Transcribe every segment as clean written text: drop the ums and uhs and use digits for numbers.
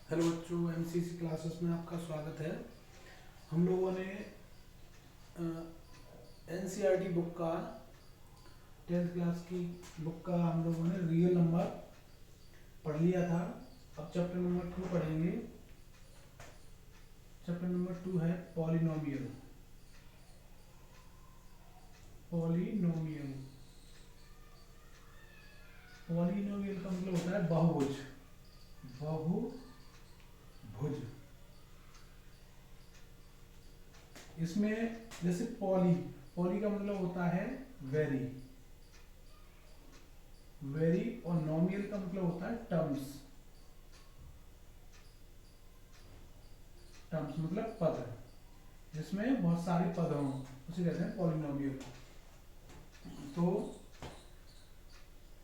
Hello बच्चों, MCC classes में आपका स्वागत है। हम लोगों ने एनसीईआरटी बुक का 10th क्लास की बुक का हम लोगों ने रियल नंबर पढ़ लिया था। अब चैप्टर नंबर 2 पढ़ेंगे। चैप्टर नंबर 2 है पॉलिनोमियल। पॉलिनोमियल पॉलिनोमियल का मतलब होता है बहुभुज। बहुभुज इसमें जैसे पॉली पॉली का मतलब होता है वेरी वेरी, और नोमियल का मतलब होता है टर्म्स। टर्म्स मतलब पद, जिसमें बहुत सारे पद हों उसे कहते हैं पॉलिनोमियल। तो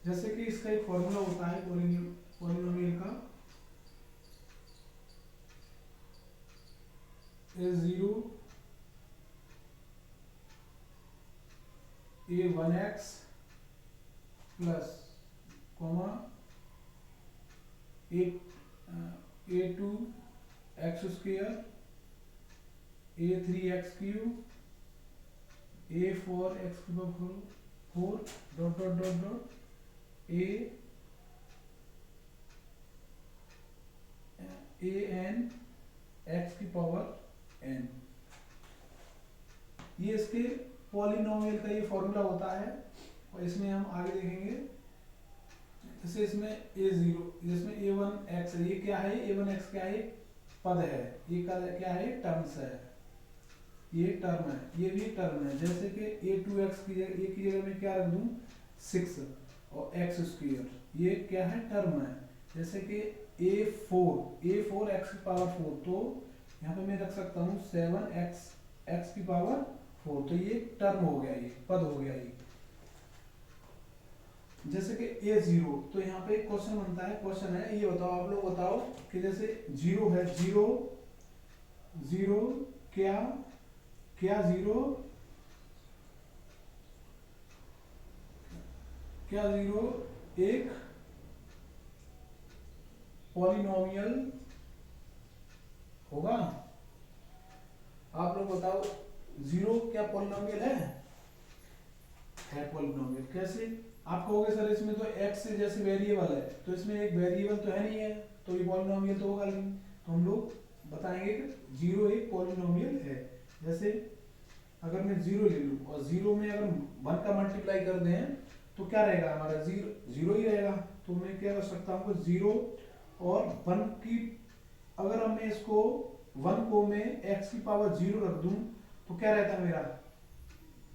जैसे कि इसका एक फॉर्मूला होता है पॉलिनोमियल का, a0 a1x plus comma a2 x square a3 x cube a4 x की power 4 dot dot dot dot an x की पावर n। ये इसके पॉलिनोमियल का ये फॉर्मूला होता है। और इसमें हम आगे देखेंगे, जैसे इसमें a0, जिसमें a1x है, ये क्या है? a1x क्या है? पद है। ये क्या है? टर्म्स है। ये टर्म है, ये भी टर्म है। जैसे कि a2x की जगह में क्या रख दूं? 6 और x स्क्वायर, ये क्या है? टर्म है। जैसे कि a4 x की पावर 4, तो यहाँ पे मैं रख सकता हूँ 7x x की पावर 4, तो ये टर्म हो गया, ये पद हो गया ये। जैसे कि a0, तो यहाँ पे एक क्वेश्चन बनता है, क्वेश्चन है, ये बताओ, आप लोग बताओ कि जैसे 0 है, 0 0 क्या क्या 0 क्या 0 एक पॉलिनोमियल होगा? आप लोग बताओ, 0 क्या पॉलिनोमियल है पॉलिनोमियल। कैसे? आप कहोगे सर इसमें तो x जैसे वेरिएबल है, तो इसमें एक वेरिएबल तो है नहीं है, तो ये पॉलिनोमियल तो होगा नहीं। तो हम लोग बताएंगे कि 0 एक पॉलिनोमियल है। जैसे अगर मैं 0 ले लूँ और 0 में अगर 1 का मल्टीप्लाई कर दें तो क्या रहेगा हमारा? 0 ही रहेगा। तो मैं क्या कर सकता हूँ? 0 और 1 की, अगर मैं इसको 1 को मैं x की पावर 0 रख दूं तो क्या रहता है मेरा?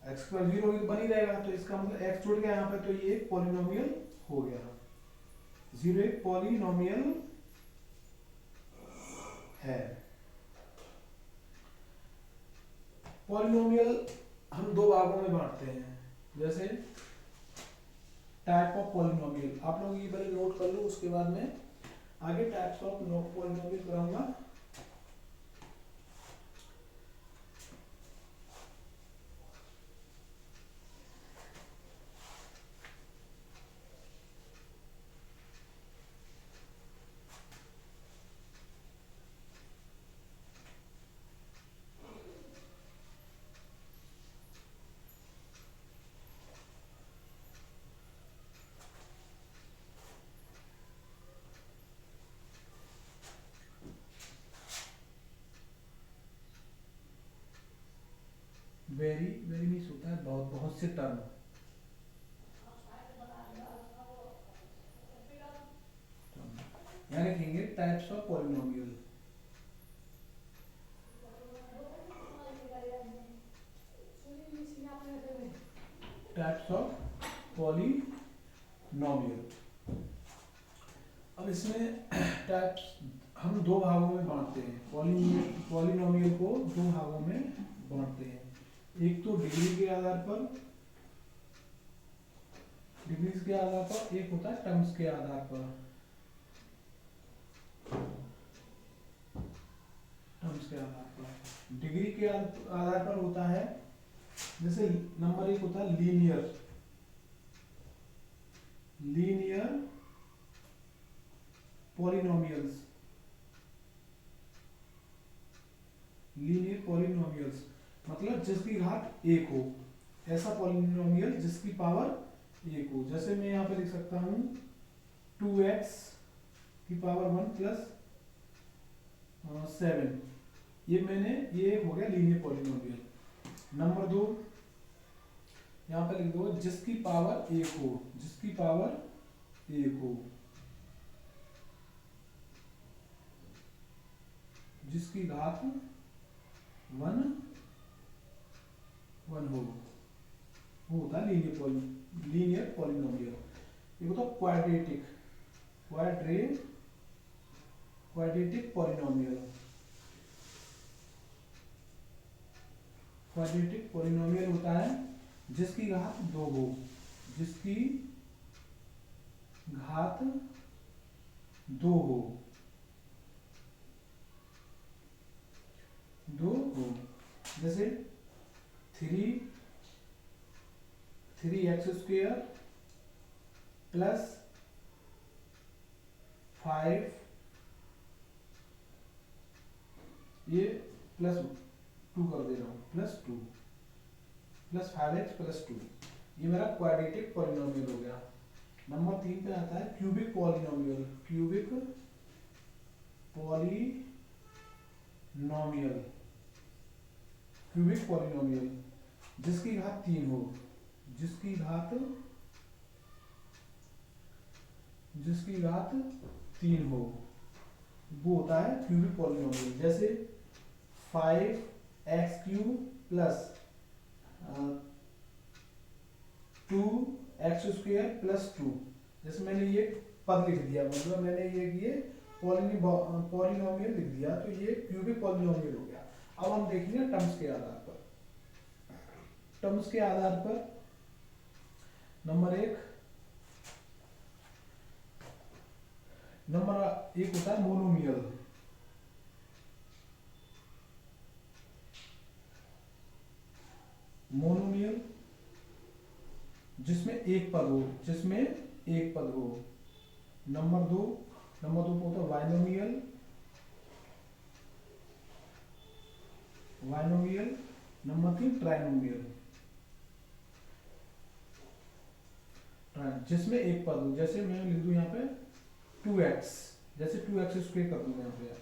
x की पावर 0 बन ही रहेगा। तो इसका मतलब x जुड़ गया यहाँ पे, तो ये एक पॉलिनोमियल हो गया। 0 एक पॉलिनोमियल है। पॉलिनोमियल हम दो भागों में बांटते हैं। जैसे टाइप ऑफ पॉलिनोमियल, आप लोग ये पहले नोट कर लो, उसके बाद में आगे टाइप्स ऑफ पॉलिनोमियल कराऊंगा। वेरी वेरी मीन्स होता है बहुत, बहुत से टर्म। यहाँ लिखेंगे types of polynomial. Types of polynomial. अब इसमें टाइप्स हम दो भागों में बांटते हैं। पॉलिनोमियल को दो भागों में बांटते हैं। एक तो डिग्री के आधार पर, डिग्रीज के आधार पर, एक होता है टर्म्स के आधार पर। टर्म्स के आधार पर, डिग्री के आधार पर होता है, जैसे नंबर एक होता है लीनियर लीनियर पॉलिनोमियल्स। मतलब जिसकी घात एक हो, ऐसा पॉलिनोमियल जिसकी पावर एक हो। जैसे मैं यहाँ पे लिख सकता हूँ 2x की पावर 1 प्लस 7, ये हो गया लीनियर पॉलिनोमियल। नंबर 2, यहाँ पे लिख दो जिसकी पावर एक हो, जिसकी पावर एक हो, जिसकी घात 1 हो, वो होता है लीनियर पॉलिनोमियल। ये होता है क्वाड्रेटिक पॉलिनोमियल। क्वाड्रेटिक पॉलिनोमियल होता है जिसकी घात 2 हो, जिसकी घात 2 हो, 2 हो। जैसे 3x² प्लस 5, ये प्लस 2 कर दे रहा हूँ, +2 प्लस 5x प्लस 2, ये मेरा क्वाड्रेटिक पॉलिनोमियल हो गया। नंबर 3 पे आता है क्यूबिक पॉलिनोमियल। क्यूबिक पॉलिनोमियल जिसकी घात 3 हो, जिसकी घात 3 हो, वो होता है क्यूबिक पॉलिनोमियल। जैसे 5x³ प्लस 2x² प्लस 2, जैसे मैंने ये पद लिख दिया, मतलब मैंने ये पॉलिनोमियल लिख दिया, तो ये क्यूबिक पॉलिनोमियल हो गया। अब हम देखेंगे टर्म्स के आधार पर। टर्म्स के आधार पर नंबर 1 होता है मोनोमियल। मोनोमियल जिसमें एक पद हो, नंबर 2 पे होता है बाइनोमियल। नंबर 3 ट्राइनोमियल, जिसमें एक पद हो। जैसे मैं लिख दूं यहाँ पे 2x, जैसे 2x² कर दूं यहाँ पे,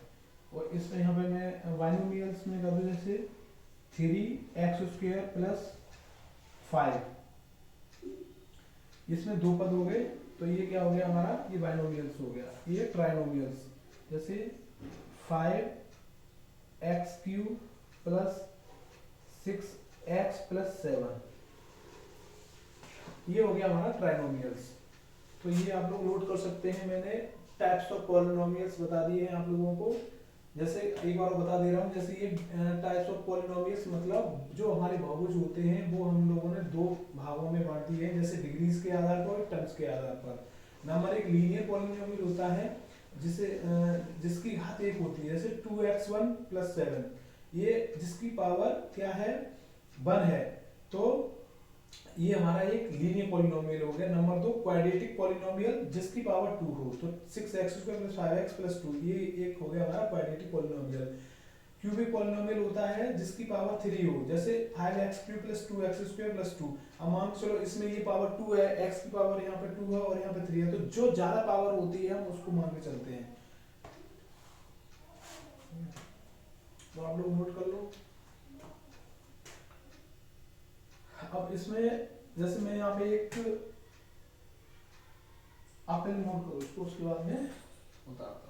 और इसमें यहाँ पे मैं बाइनोमियल्स में कर दूं जैसे 3x² प्लस 5, इसमें 2 पद हो गए, तो ये क्या हो गया हमारा, ये बाइनोमियल्स हो गया। ये ट्राइनोमियल्स, जैसे 5x³ प्लस 6x प्लस 7, ये हो गया हमारा ट्राइनोमियल्स। तो ये आप लोग नोट कर सकते हैं। मैंने टाइप्स ऑफ पॉलिनोमियल्स बता दिए हैं आप लोगों को। जैसे एक बार बता दे रहा हूँ, जैसे ये टाइप्स ऑफ पॉलिनोमियल्स मतलब जो हमारे बहुभुज होते हैं वो हम लोगों ने 2 भागों में बांट दिए हैं, जैसे डिग्रीज के आधार पर और टर्म्स के आधार पर। नंबर 1 लीनियर पॉलिनोमियल होता है जिसकी घात 1 होती है, जैसे 2x1 प्लस 7, ये जिसकी पावर क्या है, 1 है, तो ये हमारा एक लीनियर पॉलिनोमियल हो गया। नंबर 2 क्वाड्रेटिक पॉलिनोमियल जिसकी पावर 2 हो, तो 6x² प्लस 5x प्लस 2, ये एक हो गया हमारा क्वाड्रेटिक पॉलिनोमियल। क्यूबिक पॉलिनोमियल होता है जिसकी पावर 3 हो, जैसे 5x³ प्लस 2x² प्लस 2। अब मान के चलो इसमें ये पावर 2 है, x की पावर यहाँ पे 2 है और यहाँ पे 3 है, तो जो ज्यादा पावर होती है हम उसको मान के चलते हैं। तो आप लोग नोट कर लो। अब इसमें जैसे मैं यहाँ पे एक आप नोट करो इसको, उसके बाद में बताता हूँ।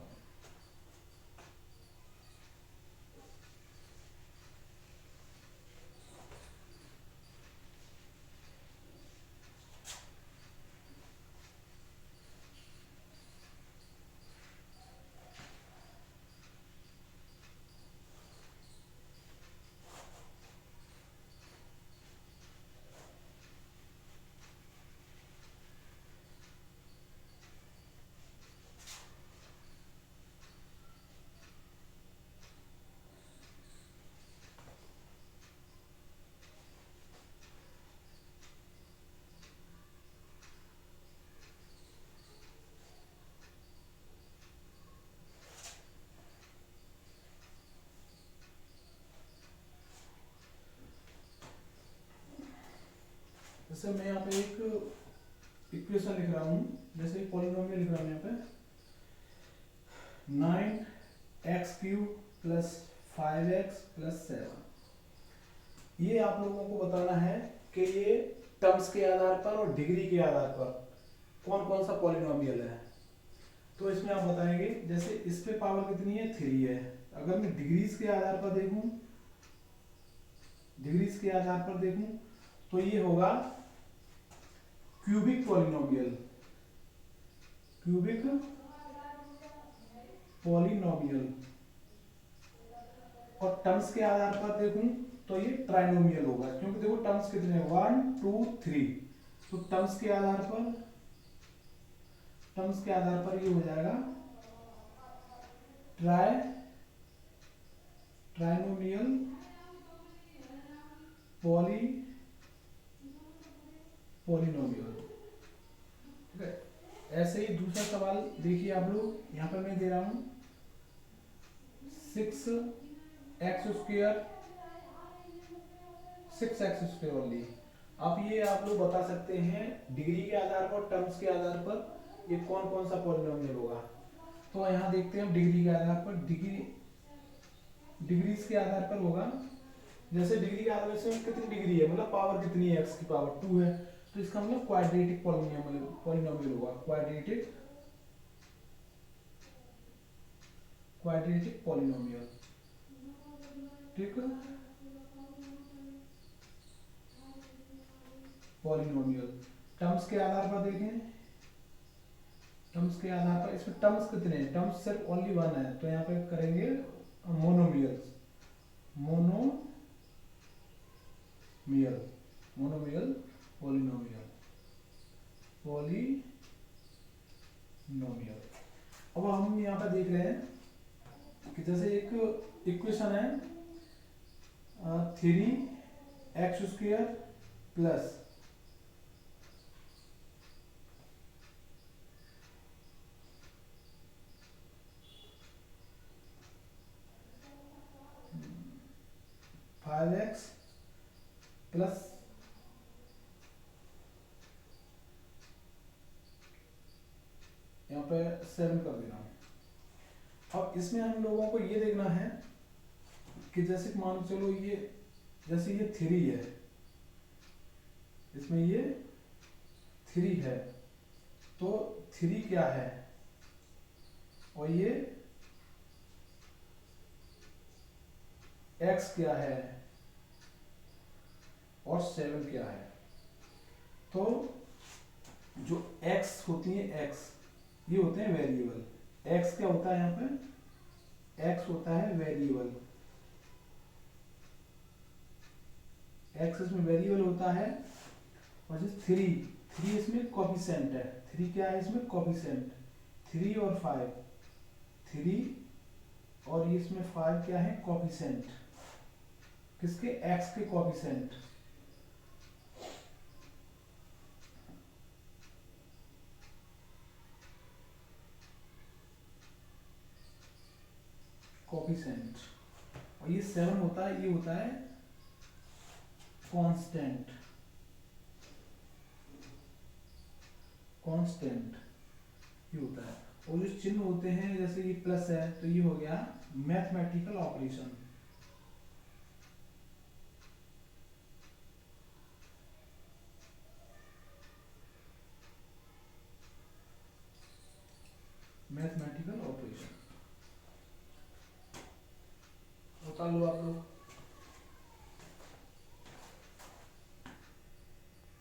जैसे मैं यहाँ पे एक इक्वेशन लिख रहा हूँ, जैसे पॉलिनोमियल लिख रहा हूँ यहाँ पे 9x³ प्लस 5x प्लस 7। ये आप लोगों को बताना है कि ये टर्म्स के आधार पर और डिग्री के आधार पर कौन कौन सा पॉलिनोमियल है। तो इसमें आप बताएंगे, जैसे इस पे पावर कितनी है, 3 है। अगर मैं डिग्रीज के आधार पर देखूं, डिग्रीज के आधार पर देखूं तो ये होगा क्यूबिक पॉलिनोमियल, क्यूबिक पॉलिनोमियल। और टर्म्स के आधार पर देखूं तो ये ट्राइनोमियल होगा, क्योंकि देखो टर्म्स कितने हैं, 1 2 3। तो टर्म्स के आधार पर, टर्म्स के आधार पर ये हो जाएगा ट्राइनोमियल पॉलिनोमियल। ठीक है। ऐसे ही दूसरा सवाल देखिए आप लोग, यहाँ पर मैं दे रहा हूं 6x² ओनली। अब ये आप लोग बता सकते हैं डिग्री के आधार पर, टर्म्स के आधार पर ये कौन कौन सा पॉलिनोमियल होगा। तो यहाँ देखते हैं डिग्री के आधार पर, डिग्रीज के आधार पर होगा। जैसे डिग्री के आधार से कितनी डिग्री है, मतलब पावर कितनी है, x की पावर 2 है, तो इसका मतलब क्वाड्रेटिक पॉलिनोमियल होगा, क्वाड्रेटिक पॉलिनोमियल। ठीक है, पॉलिनोमियल। टर्म्स के आधार पर देखें, टर्म्स के आधार पर इसमें टर्म्स कितने हैं, टर्म्स सिर्फ ओनली 1 है, तो यहाँ पे करेंगे मोनोमियल, मोनोमियल पॉलिनोमियल। अब हम यहाँ पे देख रहे हैं कि जैसे एक इक्वेशन है 3x² प्लस 5x प्लस यहाँ पे 7 कर देना। अब इसमें हम लोगों को ये देखना है कि जैसे मान चलो ये, जैसे ये 3 है, इसमें ये 3 है, तो 3 क्या है, और ये x क्या है और 7 क्या है। तो जो x होती है, x ये होते हैं वेरिएबल। x क्या होता है, यहाँ पे x होता है वेरिएबल, x इसमें वेरिएबल होता है। और जो 3 इसमें कोफिशिएंट है, 3 क्या है इसमें कोफिशिएंट, 3 और 5, 3 और ये इसमें 5 क्या है कोफिशिएंट, किसके, x के कोफिशिएंट। कोफिशिएंट। और ये 7 होता है, ये होता है कांस्टेंट, ये होता है। और जो चिन्ह होते हैं, जैसे ये प्लस है तो ये हो गया मैथमेटिकल ऑपरेशन, मैथमेटिकल ऑपरेशन। बता लो आप लोग।